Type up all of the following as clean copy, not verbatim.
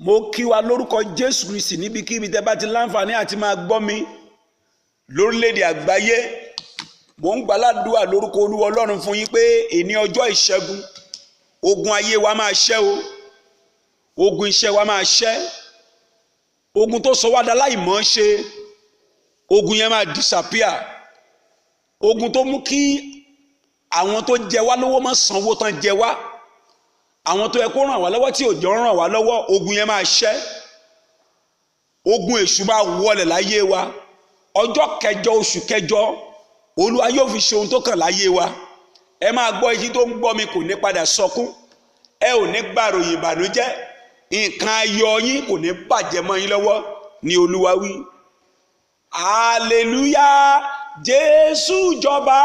mo kí wa lórúkọ Jésù Kristi níbikíbi tẹ́ bá ti láǹfààní àti máa gbọ́ mi lórílẹ̀-èdè àgbáyé. Mo ń gbàládùá lórúkọ Olúwa Ọlọ́run fún yín pé èní ọjọ́ ìṣẹ́gun, ogun ayé wa máa ṣẹ́ o, ogun iṣẹ́ wa máa ṣẹ́, ogun tó sọ wá dà láìmọ̀ ṣe, ogun yẹn máa disappear, ogun tó mú kí àwọn tó jẹ wá lówó má sanwó tán jẹ wá, àwọn tó yẹ kó ràn wá lọ́wọ́ tí ò jọ ràn wá lọ́wọ́, ogun yẹn máa ṣẹ́, ogun èṣù máa wọlẹ̀ láyé wa. Ọjọ́ kẹjọ oṣù kẹjọ Olúwa yóò fi ṣe ohun tó kàn láyé wa. Ẹ máa gbọ́, etí tó ń gbọ́ mi kò ní padà sọkún, ẹ ò ní gbàròyìn ìbànújẹ́, nǹkan ayọ̀ yín kò ní bàjẹ́ mọ́ yín lọ́wọ́ ni Olúwa wí. Hallelujah, Jésù jọba,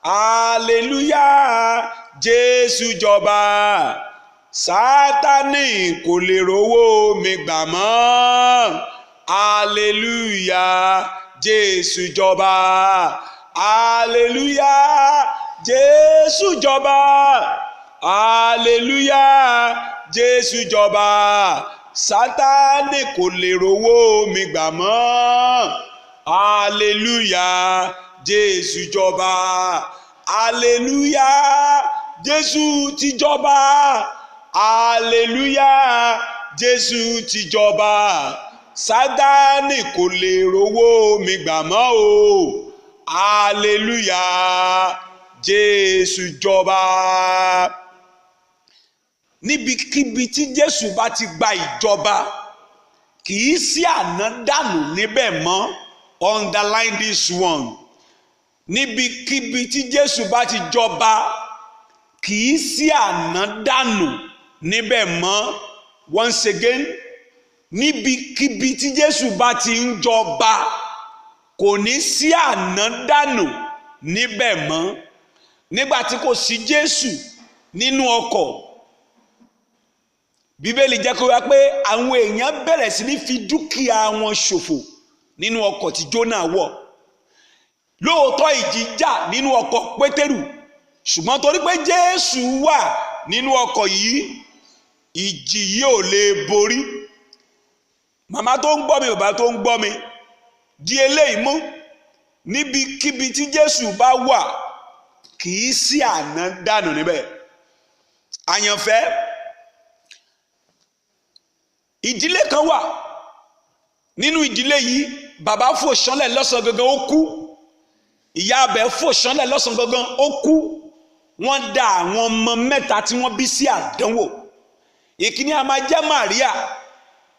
hallelujah, Jésù jọba, Sátánì kò lè rówó mi gbà mọ́. Hallelujah, Jésù jọba, hallelujah, Jésù jọba, hallelujah, Jésù jọba, Sátánì kò lè rówó mi gbà mọ́. Hallelujah, Jésù jọba, hallelujah, Jésù ti jọba, hallelujah, Jésù ti jọba, Sátánì kò lè rówó mi gbà mọ́ o. Hallelujah, Jésù jọba. Níbikíbi tí Jésù bá ti gba ìjọba, kì í sí ànádànù níbẹ̀ mọ́. Underline this one. Níbikíbi tí Jésù bá ti jọba, kì í sí ànádànù níbẹ̀ mọ́. Once again, níbikíbi tí Jésù bá ti ń jọba, kò ní sí ànádànù níbẹ̀ mọ́. Nígbà tí kò sí Jésù nínú ọkọ̀, Bíbélì jẹ́ kó wá pé àwọn èèyàn bẹ̀rẹ̀ sí ní fi dúkìá wọn ṣòfò nínú ọkọ̀ tí Jónà wọ̀. Lóòótọ́ ìjì jà nínú ọkọ̀ Pétérù, ṣùgbọ́n torí pé Jésù wà nínú ọkọ̀ yìí, ìjì yìí ò lè borí. Màmá tó ń gbọ́ mi, bàbá tó ń gbọ́ mi, di eléyìí mú. Níbikíbi tí Jésù bá wà, kì í sí ànádànù níbẹ̀. Àyànfẹ́, ìdílé kan wà, nínú ìdílé yìí bàbá fò ṣánlẹ̀ lọ́sàn gangan ó kú, ìyá abẹ fò ṣánlẹ̀ lọ́sàn gangan ó kú. Wọ́n dá àwọn ọmọ mẹ́ta tí wọ́n bí sí àdánwò. Ìkíní a máa jẹ́ Màríà,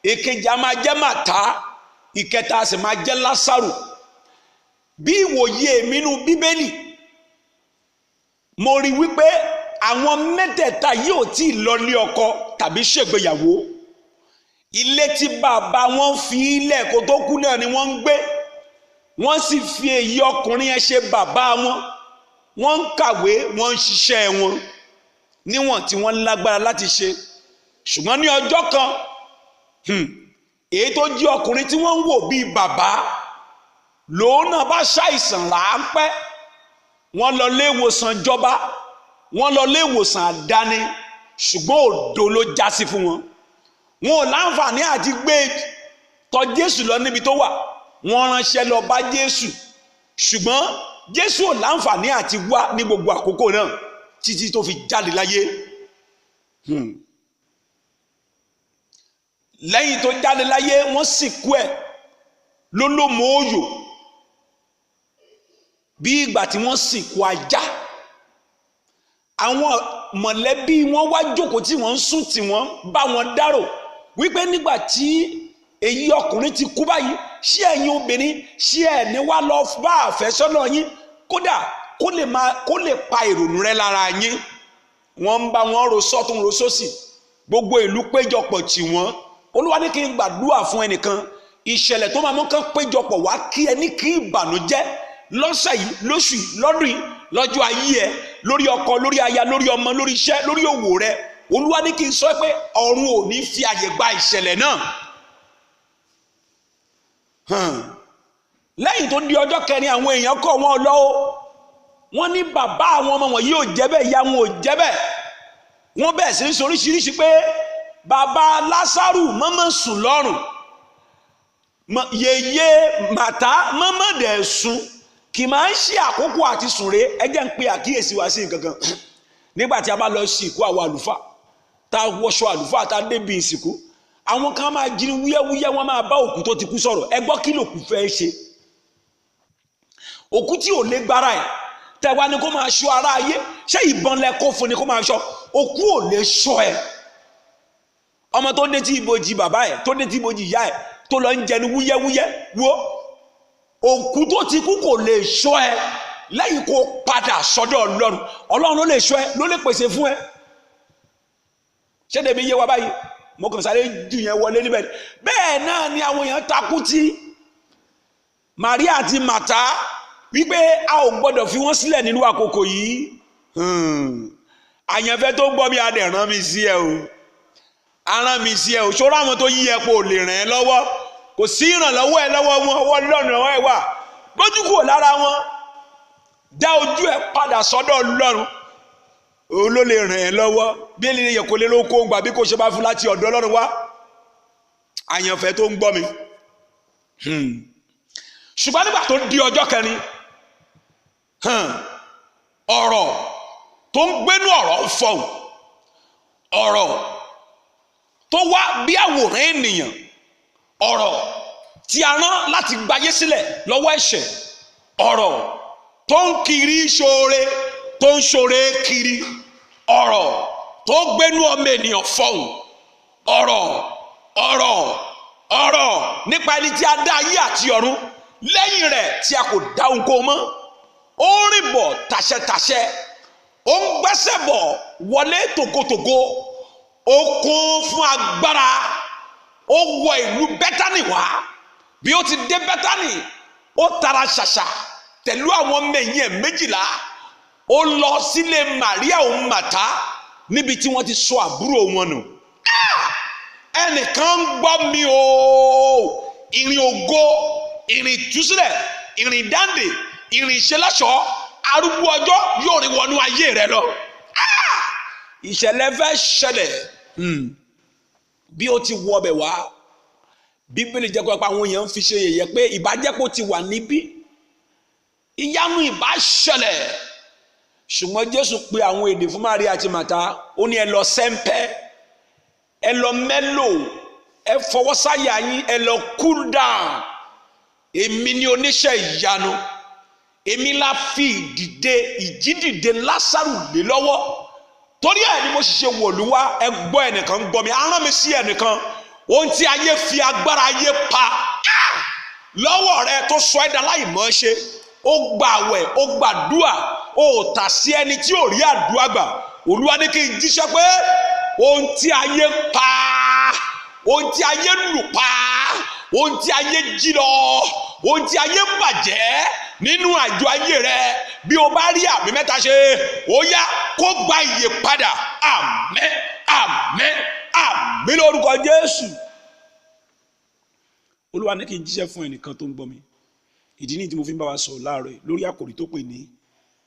èkejì a máa jẹ́ Màtá, ìkẹta a sì máa jẹ́ Lásárù. Bí ìwòye mi nínú Bíbélì, mo rí wípé àwọn mẹ́tẹ̀ẹ̀ta yìí ò tí ì lọ ní ọkọ tàbí ṣègbéyàwó. Ilé tí bàbá wọn fi ilẹ̀ kó tó kú náà ni wọ́n ń gbé. Wọ́n sì fi èyí ọkùnrin yẹn ṣe bàbá wọn. Wọ́n ń kàwé, wọ́n ń ṣiṣẹ́ wọn níwọ̀n tí wọ́n lágbára láti ṣe. Ṣùgbọ́n ní ọjọ́ kan, èyí tó jí ọkùnrin tí wọ́n ń wò bíi bàbá, lòun náà bá ṣàìsàn ráńpẹ́. Wọ́n lọ ilé ìwòsàn ìjọba, wọ́n lọ ilé ìwòsàn àdáni, ṣùgbọ́n òdo ló já sí fún wọn. Wọn ò láǹfààní àti gbé tọ̀ Jésù lọ níbi tó wà. Wọ́n ránṣẹ́ lọ bá Jésù, ṣùgbọ́n Jésù ò láǹfààní àti wá ní gbogbo àkókò náà títí tó fi jáde láyé. Lẹ́yìn tó jáde láyé, wọ́n sìnkú ẹ̀ lólómòóyò bí ìgbà tí wọ́n sìnkú ajá. Àwọn mọ̀lẹ́bí wọn wá jókòó tí wọ́n ń sùn tí wọ́n bá wọn dárò wípé nígbà tí èyí ọkùnrin ti kú báyìí, ṣé ẹ̀yin obìnrin ṣé ẹ̀ ní wá lọ bá àfẹ́sọ́nà yín kódà kó lè pa ìrònú rẹ lára yín. Wọ́n ń bá wọn ro sọ́tún ro sósì, gbogbo ìlú péjọpọ̀ tì wọ́n. Olúwa ní kí n gbàdúrà fún ẹnìkan, ìṣẹ̀lẹ̀ tó máa mú kán péjọpọ̀ wá kí ẹni kí ìbànújẹ́ lọ́sẹ̀ yìí, lóṣù yìí, lọ́dún yìí, lọ́jọ́ ayé ẹ, lórí ọkọ, lórí aya, lórí ọmọ, lórí iṣẹ́, lórí òwò rẹ. Olúwa ní kí n sọ pé ọ̀run ò ní fi àyè gba ìṣẹ̀lẹ̀ náà. Lẹ́yìn tó di ọjọ́ kẹrin, àwọn èèyàn kọ̀ wọ́n lọ o. Wọ́n ní bàbá àwọn ọmọ wọn yìí ò jẹ́ bẹ́ẹ̀, ìyá wọn ò jẹ́ bẹ́ẹ̀. Wọ́n bẹ̀rẹ̀ sí ní sọ oríṣiríṣi pé bàbá Lásárù mọ́mọ́ sùn lọ́rùn, yèyé Màtá mọ́mọ́ dẹ̀ sùn, kì máa ń ṣe àkókò àti sùn rè. ẹ jẹ́ ń pe àkíyèsí wa sí nǹkan kan. Nígbà tí a bá lọ sí ìsìnkú àwọn àlùfáà, tá a wọṣọ àlùfáà, tá a débi ìsìnkú, àwọn kan máa jí wúyẹ́wúyẹ́, wọ́n máa bá òkú tó ti kú sọ̀rọ̀. ẹ gbọ́ kí lòkú fẹ́ ṣe? Òkú tí ò lè gbára ẹ̀ tẹ́wá ni kó máa ṣọ́ ara ayé, ṣé ìbọn lẹ kó fún ni kó máa ṣọ́? Òkú ò lè ṣọ́ ẹ. Ọmọ tó dé tí ibojì bàbá ẹ̀, tó dé tí ibojì ìyá ẹ̀, tó lọ ń jẹnu wúyẹ́wúyẹ́, wo òkú tó ti kú kò lè ṣọ́ ẹ lẹ́yìn kó padà sọ́dọ̀ Ọlọ́run. Ọlọ́run ló lè ṣọ́ ẹ, ló lè pèsè fún ẹ. Ṣé dèmi yé wa báyìí? Mo kàn sáré jù yẹn wọlé níbẹ̀. Bẹ́ẹ̀ náà ni àwọn èèyàn takú tí Màríà àti Màtá wípé a ò gbọdọ̀ fi wọ́n sílẹ̀ nínú àkókò yìí. Àyànfẹ́ tó gbọ́ mi adẹ̀ rán mi sí ẹ o, arán mi sí ẹ o. Ṣọ́ra àwọn tó yí ẹ pé ò lè ràn ẹ́ lọ́wọ́, kò sí ìrànlọ́wọ́ ẹ lọ́wọ́ wọn, ọwọ́ Ọlọ́run ẹ wà. Gbójú kúrò lára wọn, dá ojú ẹ padà sọ́dọ̀ Ọlọ́run, òun ló lè ràn ẹ́ lọ́wọ́. Bí èlé yẹ kó lé ló kó ń gbà bí kò ṣe bá fún láti ọ̀dọ̀ Ọlọ́run wá. Àyànfẹ́ tó ń gbọ́ mi. Ṣùgbọ́n nígbà tó di ọjọ́ kẹrin, ọ̀rọ̀ tó ń gbénú ọ̀rọ̀ fọhùn, ọ̀rọ̀ tó wá bí àwòrán ènìyàn, ọ̀rọ̀ tí a rán láti gbáyé sílẹ̀ lọ́wọ́ ẹ̀ṣẹ̀, ọ̀rọ̀ tó ń kiri ṣoore, tó ń ṣoore kiri, ọ̀rọ̀ tó gbénú ọmọ ènìyàn fọhùn, ọ̀rọ̀ nípa ẹni tí a dá ayé àti ọ̀run, lẹ́yìn rẹ̀ tí a kò dá ohunkóhun mọ́. Ó ń rìn bọ̀ tàṣẹtàṣẹ, ó ń gbẹ́sẹ̀ bọ̀ wọlé tògótògó, ó kún fún agbára, ó wọ ìlú Bẹ́tánì wá. Bí ó ti dé Bẹ́tánì, ó tara ṣàṣà pẹ̀lú àwọn ọmọ ẹ̀yìn ẹ̀ 12, ó lọ sílé Màríà òun Màtá níbi tí wọ́n ti sọ àbúrò wọn nù. Ẹnìkan ń gbọ́ mi o. Ìrìn ògo, ìrìn ìtúsílẹ̀, ìrìn dáǹdè, ìrìn ìṣeláṣọ́, arúgbó ọjọ́ yóò rí wọnú ayé rẹ lọ. Ìṣẹ̀lẹ̀ fẹ́ ṣẹlẹ̀. Bí ó ti wọ ọbẹ̀ wá, Bíbélì jẹ́ pé àwọn èèyàn ń fi ṣe yẹ̀yẹ́ pé ìbájẹ́pọ̀ ti wà níbí, ìyanu ìbá ṣẹlẹ̀. Ṣùgbọ́n Jésù pe àwọn èdè fún Màríà àti Màtá, ó ní ẹ lọ sẹ́ńpẹ́, ẹ lọ mẹ́lò, ẹ fọwọ́ sáyà yín, ẹ lọ cool down. Èmi ni oníṣẹ́ ìyanu, èmi la fi ìjídìde Lásárù lé lọ́wọ́. Torí ẹ̀ ni mo sì ṣe wọ̀lú wá. Ẹ gbọ́, ẹnìkan gbọ́ mi, arán mi sí ẹnìkan. Ohun tí ayé fi agbára ayé pa lọ́wọ́ rẹ tó sọ ẹ́dá láì mọ̀ ṣe, ó gba àwẹ̀, ó gbàdúà, ó tà sí ẹni tí ò rí àdúà gbà. Olúwa ní kí n jíṣẹ́ pé ohun tí ayé pa, ohun tí ayé lù pa, ohun tí ayé jí lọ, ohun tí ayé bàjẹ́ nínú àjọ ayé rẹ, bí o bá rí àmì mẹ́ta ṣe, ó yá kó gba ìyè padà. Àmín, àmín, àmín lórúkọ Jésù. Olúwa ní kí n jíṣẹ́ fún ẹnìkan tó ń gbọ́ mi. Ìdí nìyí tí mo fi ń bá wa sọ̀rọ̀ láàárọ̀ lórí àkòrí tó pè ní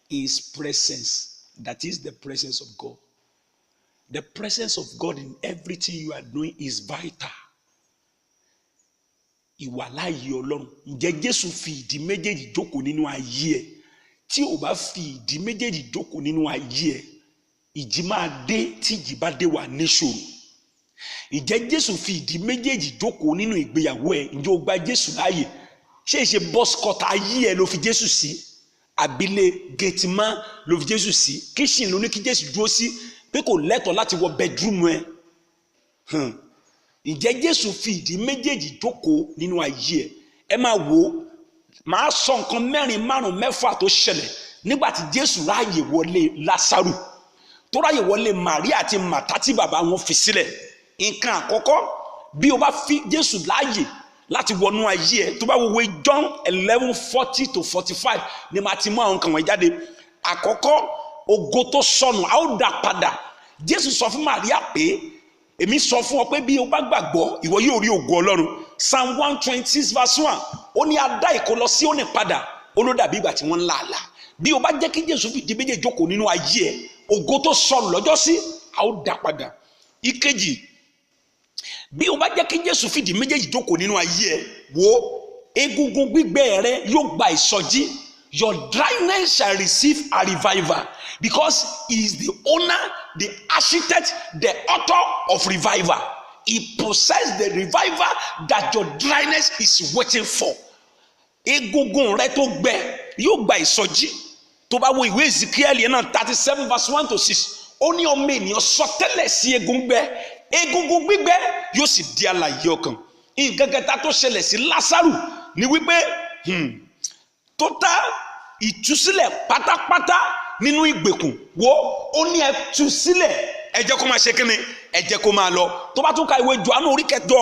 His presence, that is the presence of God. The presence of God in everything you are doing is vital. Ìwàláyé Ọlọ́run. Ǹjẹ́ Jésù fi ìdí méjèèjì jókòó nínú ayé ẹ? Tí o bá fi ìdí méjèèjì jókòó nínú ayé ẹ, ìjì máa dé. Tí ìjì bá dé wà níṣòro. Ǹjẹ́ Jésù fi ìdí méjèèjì jókòó nínú ìgbéyàwó ẹ? Ǹjẹ́ o gba Jésù láàyè? Ṣé ìṣe bọ́sikọ́tà ayé ẹ ló fi Jésù sí? Àbílẹ̀ gẹ̀tìmá ló fi Jésù sí? Kíṣìn ló ní kí Jésù dúró sí pé kò lẹ́tọ̀ọ́ láti wọ bẹ́dúrúmù ẹ? Ǹjẹ́ Jésù fi ìdí méjèèjì jókòó nínú ayé ẹ? Ẹ máa wò ó, máa sọ nǹkan 4, 5, 6 tó ṣẹlẹ̀ nígbà tí Jésù ráàyè wọlé Lásárù, tó ráàyè wọlé Màríà àti Màtá tí bàbá wọn fi sílẹ̀. Nǹkan àkọ́kọ́, bí o bá fi Jésù láàyè láti wọnú ayé ẹ, tó bá wo John 11:40-45 ni màá ti mú àwọn nǹkan wọ̀nyí jáde. Àkọ́kọ́, ògo tó sọnù a ó dá padà. Jésù sọ fún Màríà pé èmi sọ fún ọ pé bí o bá gbàgbọ́ ìwọ yóò rí ògo Ọlọ́run. Psalm 126:1, ó ní a dá ìkólọ Síónì padà, ó ló dàbí ìgbà tí wọ́n ń là àlà. Bí o bá jẹ́ kí Jésù fìdí méjèèjì jókòó nínú ayé ẹ, ògo tó sọnù lọ́jọ́ sí a ó dá padà. Ìkejì, bí o bá jẹ́ kí Jésù fìdí méjèèjì jókòó nínú ayé ẹ wo egungun gbígbẹ rẹ yóò gba ìsọjí. Your dryness shall receive a revival because he is the owner, the architect, the author of revival. He possesses the revival that your dryness is waiting for. Egungun rẹ tó gbẹ yóò gba ìsọjí. Tó bá wo ìwé Ezekiel yẹn náà 37 verse 1 to 6 ó ní ọmọ ènìyàn sọ tẹ́lẹ̀ sí egungun gbígbẹ yóò sì di alààyè ọkàn. Nǹkan kẹta tó ṣẹlẹ̀ sí Lásárù ni wípé total ìtúsílẹ̀ pátápátá nínú ìgbèkùn wo ó ní ẹ tú sílẹ̀ ẹ jẹ́ kó máa ṣe kíni ẹ jẹ́ kó máa lọ. Tó bá tún ka ìwé Jòhánù orí kẹjọ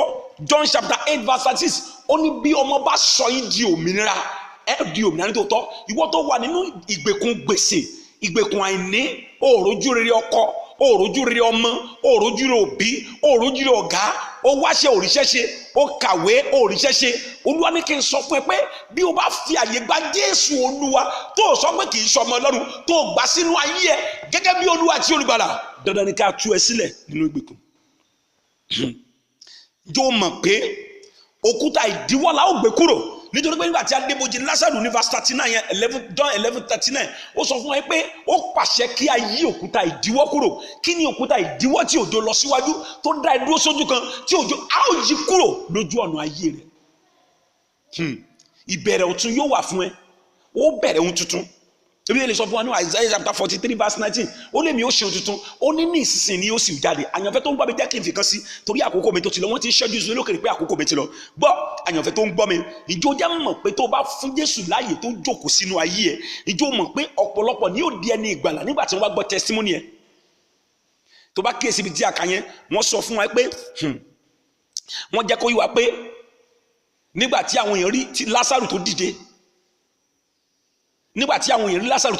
John chapter 8 verse 36 ó ní bí ọmọ bá sọ yín di òmìnira ẹ di òmìnira nítòótọ́. Ìwọ tó wà nínú ìgbèkùn gbèsè ìgbèkùn àìní òòrójú rere ọkọ òòrójú rere ọmọ òòrójú rere òbí òòrójú rere ọ̀gá ó wáṣẹ òrìṣẹ́ṣe ó kàwé òrìṣẹ́ṣe Olúwa ní kí n sọ fún ẹ pé bí o bá fi àyè gba Jésù Olúwa tó sọ pé kì í ṣọmọ Ọlọ́run tó gbà sínú ayé ẹ gẹ́gẹ́ bí Olúwa àti olùgbàlà dandan ni ká tú ẹ sílẹ̀ nínú ìgbèkùn. Jọ̀ọ́ mọ̀ pé òkúta ìdíwọ́ la ó gbé kúrò nítorí pé nígbà tí adébójì Lásárù ní verse 39 yẹn John 11:39 ó sọ fún wa pé ó pàṣẹ kí a yí òkúta ìdíwọ́ kúrò. Kí ni òkúta ìdíwọ́ tí òjò lọ síwájú tó dá ẹ dúró sójú kan tí òjò á ó yí kúrò lójú ọ̀nà ayé rẹ. Ìbẹ̀rẹ̀ ọ̀tun yóò wà fún ẹ ó bẹ̀rẹ̀ ohun tuntun. Ebi yẹn lè sọ fún wa ní Isaiah chapter 43 verse 19 ó lè mi ó ṣe ohun tuntun ó ní ìsinsìnyí ni ó sì jáde. Àyànfẹ́ tó ń gbọ́ mi jẹ́ kí n fi kan sí torí àkókò mi tó ti lọ wọ́n ti ń ṣẹ́jú ìṣúná lókèrè pé àkókò mi ti lọ. Gbọ́ àyànfẹ́ tó ń gbọ́ mi ìjọ jẹ́ mọ̀ pé tó bá fún Jésù láàyè tó jókòó sínú ayé ẹ̀ ìjọ mọ̀ pé ọ̀pọ̀lọpọ̀ ni yóò di ẹni ìgbàlà nígbà tí wọ́n bá gbọ́ testimony ẹ̀. Tó bá kíyèsí ibi tí a kà yẹn wọ́n sọ fún wa pé wọ́n jẹ́ kó yí wa pé nígbà tí àwọn èèyàn rí Lásárù tó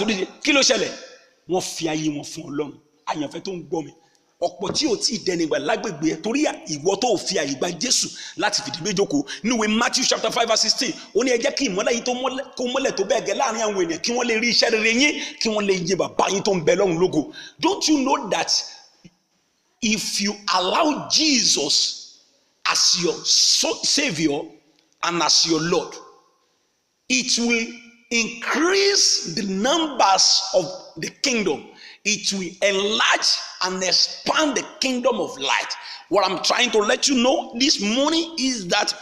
dìde kí ló ṣẹlẹ̀ wọ́n fi ayé wọn fún Ọlọ́run. Àyànfẹ́ tó ń gbọ́ mi ọ̀pọ̀ tí ò tí ì dẹni ìgbà lágbègbè ẹ̀ torí ìwọ tó fi àyè gba Jésù láti fìdí méjòkó níwèé Matthew chapter 5 verse 16 ó ní ẹ jẹ́ kí ìmọ́lẹ̀ yín kó mọ́lẹ̀ tó bẹ́ẹ̀ gẹ́ láàrin àwọn ènìyàn kí wọ́n lè rí iṣẹ́ rere yín kí wọ́n lè yìn bàbá yín tó ń bẹ lọ́run lógo. Don't you know that if you allow Jesus as your Savior and as your Lord, it will increase the numbers of the kingdom. It will enlarge and expand the kingdom of light. What I'm trying to let you know this morning is that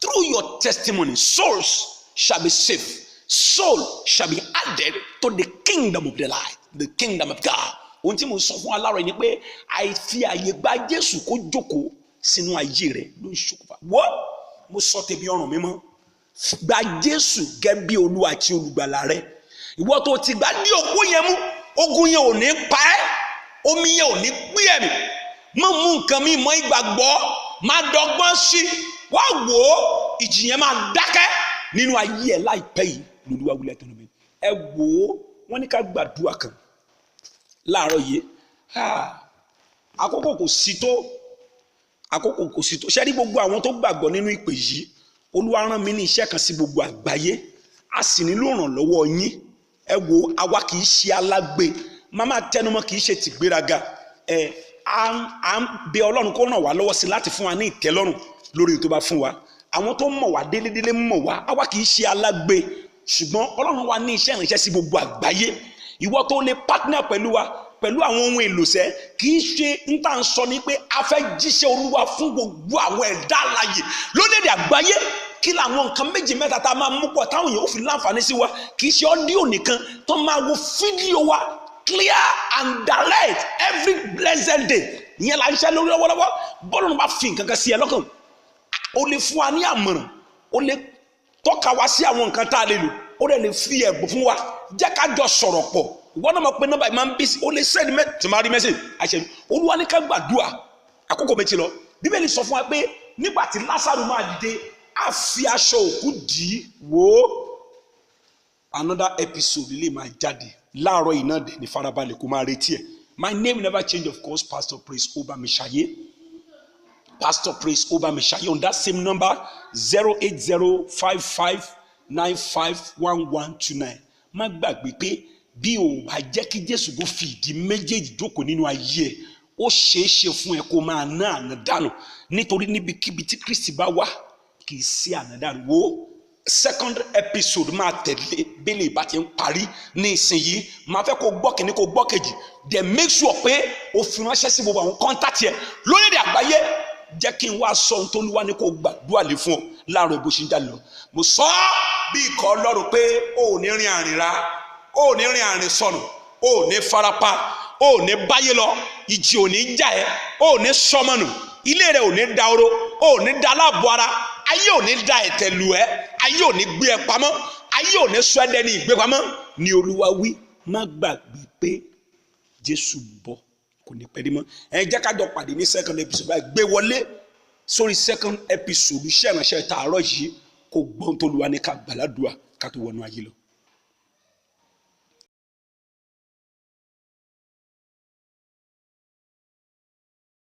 through your testimony, souls shall be saved. Soul shall be added to the kingdom of the light, the kingdom of God. Ohun tí mo sọ fún aláàrẹ ni pé àìfi àyè gba Jésù kó jókòó sínú ayé rẹ ló ń ṣokùnfà. Wọ́n mo sọ tèmi ọ̀ràn mi mọ́. Gba Jésù gẹ́gẹ́ bí Olúwa àti olùgbàlà rẹ. Ìwọ tó ti gbà ní òkú yẹn mú ogun yẹn ò ní pa ẹ́ omi yẹn ò ní pín ẹ̀mí má mú nǹkan mi mọ́ ìgbàgbọ́ má dọ́gbọ́n sí wá wò ó ìjì yẹn máa dákẹ́ nínú ayé ẹ̀ láìpẹ́ yìí lÓlúwa wílẹ̀ tẹnu mi. Ẹ wò ó wọ́n ní ká gbàdúrà kan láàárọ̀ yìí àkókò kò sí tó ṣe rí gbogbo àwọn tó gbàgbọ́ nínú ìpè yìí Olúwa rán mi ní iṣẹ́ kan sí gbogbo àgbáyé a sì nílò ìrànlọ́wọ́ yín. Ẹ wo àwa kì í ṣe alágbe màmá tẹnumọ́ kì í ṣe tìgbéraga à ń bẹ Ọlọ́run kó ràn wá lọ́wọ́ sí láti fún wa ní ìtẹ́lọ́rùn lórí tó bá fún wa. Àwọn tó mọ̀ wá délédélé mọ̀ wá àwa kì í ṣe alágbe ṣùgbọ́n Ọlọ́run wa ní iṣẹ́ ìrìnsẹ́ sí gbogbo àgbáyé. Ìwọ tó lè partner pẹ̀lú wa pẹ̀lú àwọn ohun èlò sẹ́ kì í ṣe ń tà ń sọ ní pé a fẹ́ jíṣẹ́ Olúwa fún gbogbo àwọn ẹ̀dá alààyè lórílẹ̀-èdè àgbáyé. Kí làwọn nǹkan méjì mẹ́ta tá a máa mú pọ̀ táwọn èèyàn ó fi láǹfààní sí wa kì í ṣe ọ́díò nìkan tó máa wo fídíò wa clear and direct every blessed day. Ìyẹn là ń ṣe lórí lọ́wọ́lọ́wọ́ bọ́ọ̀lù náà bá fi nǹkan kan sí ẹ lọ́kàn ó lè fún wa ní àmọ̀ràn ó lè tọ́ka wa sí àwọn nǹkan tá a lè lò ó lè fi ẹ̀bùn fún wa jẹ́ ká jọ sọ̀rọ̀ pọ̀ ìwọ náà mọ̀ pé nọ́mbà ìmáà ń bí sí ó lè send tí máa rí message àṣẹ Olúwa ní ká gbàdúrà àkókò mi ti lọ. Bíbélì sọ fún wa pé nígbà tí Lásárù máa dìde a fi aṣọ òkú dì í wò ó. Another episode lè máa jáde láàárọ̀ yìí náà dẹ̀ ní farabalẹ̀ kó máa retí ẹ̀. My name never change, of course, Pastor Praise Obamishaye. Pastor Praise Obamishaye on that same number 08055951129. Má gbàgbé pé bí o bá jẹ́ kí Jésù kó fi ìdí méjèèjì jókòó nínú ayé ẹ̀ ó ṣeé ṣe fún ẹ kó máa ná ànádànù nítorí níbikíbi tí Kristi bá wà kì í sí ànádànù. Wo second episode máa tẹ̀lé bẹ́lẹ̀ ìbá ti ń parí ní ìsinyìí, máa fẹ́ kó gbọ́ kìíní kó gbọ́ kejì, then make sure pé o fi ránṣẹ́ sí gbogbo àwọn kọ́ńtàtì ẹ lórílẹ̀-èdè àgbáyé. Jẹ́ kí n wá sọ ohun tó Olúwa ní kó gbàdúrà lé fún ọ láàárọ̀ bó ṣe ń jáde lọ. Mo sọ bí ikọ̀ Ọlọ́run pé o ò ní rìn àrìn rà, o ò ní rìn àrìn sọnù, o ò ní farapa, o ò ní báyé lọ, ìjì ò ní jà ẹ́, o ò ní sọmọnù, ilé rẹ ò ní dahoro, o ò ní da aláàbọ̀ ara, ayé ò ní da ẹ̀tẹ̀ lù ẹ́, ayé ò ní gbé ẹ pamọ́, ayé ò ní sọ ẹ́ dẹni ìgbé pamọ́ ni Olúwa wí. Má gbàgbé pé Jésù bọ̀ kò ní pẹ́ dé mọ́. Ẹ jẹ́ ká jọ pàdé ní second episode báyìí, gbé wọlé sórí second episode iṣẹ́ ìránṣẹ́ tààrọ̀ yìí kó gbọ́n tó Olúwa ní ká gbàládùá ká tó wọnú ayé lọ.